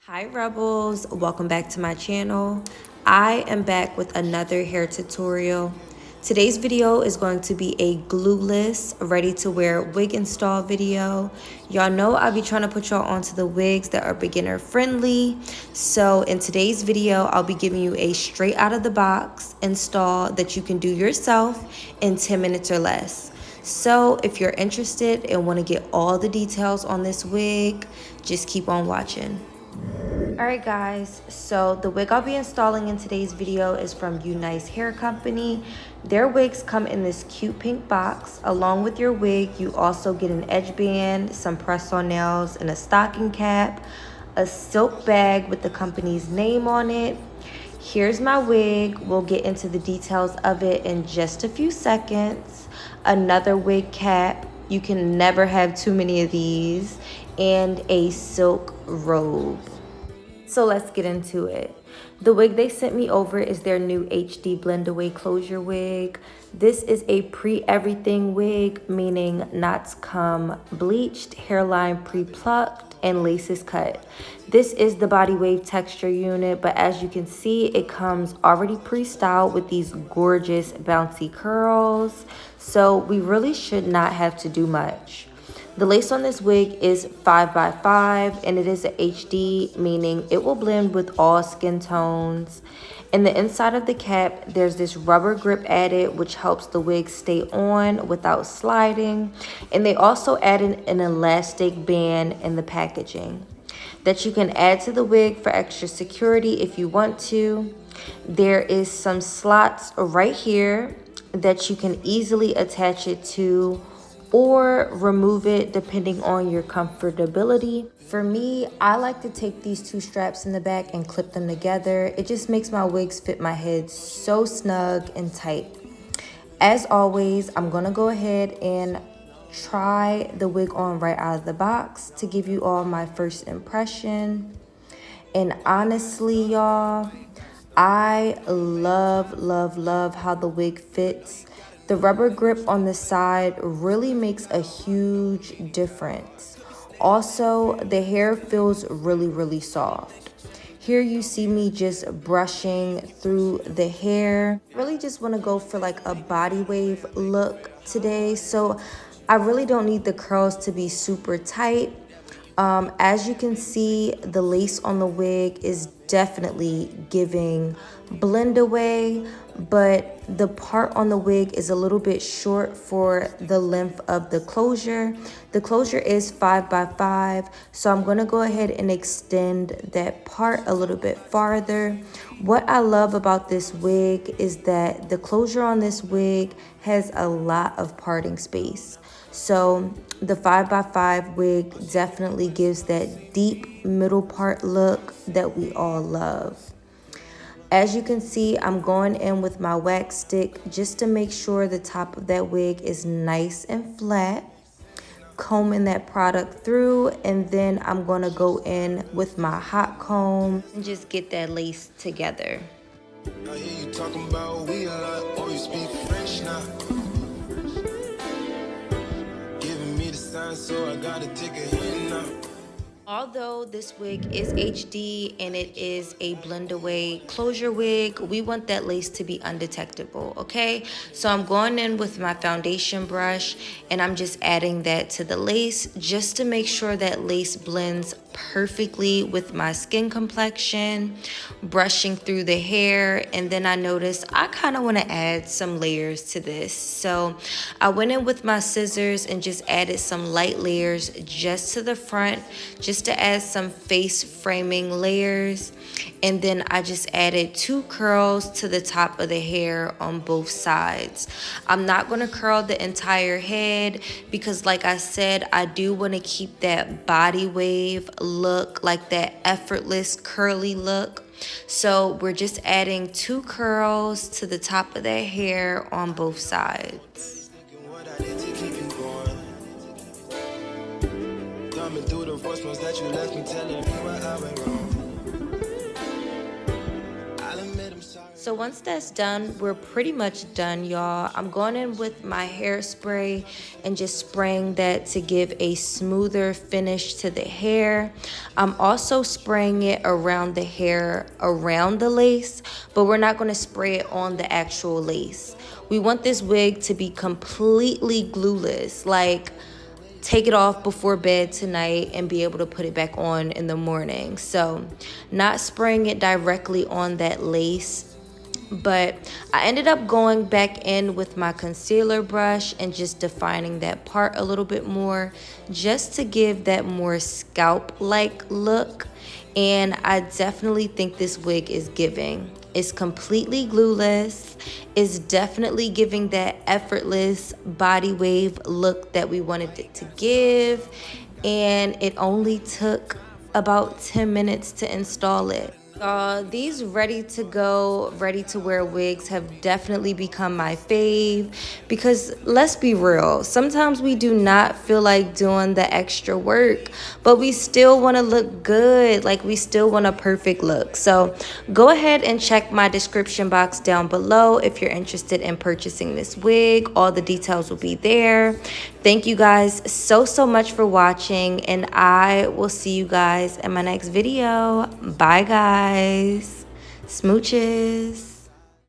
Hi Rebels, welcome back to my channel. I am back with another hair tutorial. Today's video is going to be a glueless, ready to wear wig install video. Y'all know I'll be trying to put y'all onto the wigs that are beginner friendly. So in today's video, I'll be giving you a straight out of the box install that you can do yourself in 10 minutes or less. So if you're interested and want to get all the details on this wig, just keep on watching. Alright guys, so the wig I'll be installing in today's video is from UNice Hair Company. Their wigs come in this cute pink box. Along with your wig, you also get an edge band, some press-on nails, and a stocking cap, a silk bag with the company's name on it. Here's my wig. We'll get into the details of it in just a few seconds. Another wig cap. You can never have too many of these. And a silk robe. So let's get into it. The wig they sent me over is their new HD Blend Away Closure wig. This is a pre-everything wig, meaning knots come bleached, hairline pre-plucked, and laces cut. This is the body wave texture unit, but as you can see, it comes already pre-styled with these gorgeous bouncy curls. So we really should not have to do much. The lace on this wig is 5x5 and it is a HD, meaning it will blend with all skin tones. In the inside of the cap, there's this rubber grip added, which helps the wig stay on without sliding. And they also added an elastic band in the packaging that you can add to the wig for extra security if you want to. There is some slots right here that you can easily attach it to or remove it depending on your comfortability. For me, I like to take these two straps in the back and clip them together. It just makes my wigs fit my head so snug and tight. As always, I'm gonna go ahead and try the wig on right out of the box to give you all my first impression. And honestly, y'all, I love how the wig fits. The rubber grip on the side really makes a huge difference. Also, the hair feels really soft. Here you see me just brushing through the hair. Really just want to go for like a body wave look today. So I really don't need the curls to be super tight. As you can see, the lace on the wig is definitely giving blend away, but the part on the wig is a little bit short for the length of the closure. The closure is 5x5, so I'm going to go ahead and extend that part a little bit farther. What I love about this wig is that the closure on this wig has a lot of parting space. So the 5x5 wig definitely gives that deep middle part look that we all love. As you can see, I'm going in with my wax stick just to make sure the top of that wig is nice and flat. Combing that product through, and then I'm going to go in with my hot comb and just get that lace together. I hear you talking about we a lot, or you speak French now. So I gotta take a hint now. Although this wig is HD and it is a blend away closure wig, we want that lace to be undetectable, okay? So I'm going in with my foundation brush and I'm just adding that to the lace just to make sure that lace blends perfectly with my skin complexion, brushing through the hair. And then I noticed I kind of want to add some layers to this. So I went in with my scissors and just added some light layers just to the front, just to add some face framing layers. And then I just added 2 curls to the top of the hair on both sides. I'm not going to curl the entire head because, like I said, I do want to keep that body wave look, like that effortless curly look. So we're just adding 2 curls to the top of that hair on both sides. So once that's done, we're pretty much done, y'all. I'm going in with my hairspray and just spraying that to give a smoother finish to the hair. I'm also spraying it around the hair, around the lace, but we're not going to spray it on the actual lace. We want this wig to be completely glueless, like take it off before bed tonight and be able to put it back on in the morning. So not spraying it directly on that lace, but I ended up going back in with my concealer brush and just defining that part a little bit more, just to give that more scalp-like look. And I definitely think this wig is giving. It's completely glueless. It's definitely giving that effortless body wave look that we wanted it to give. And it only took about 10 minutes to install it. These ready to go, ready to wear wigs have definitely become my fave, because let's be real, sometimes we do not feel like doing the extra work, but we still want to look good, like we still want a perfect look. So go ahead and check my description box down below if you're interested in purchasing this wig. All the details will be there. Thank you guys so much for watching, and I will see you guys in my next video. Bye guys. Smooches.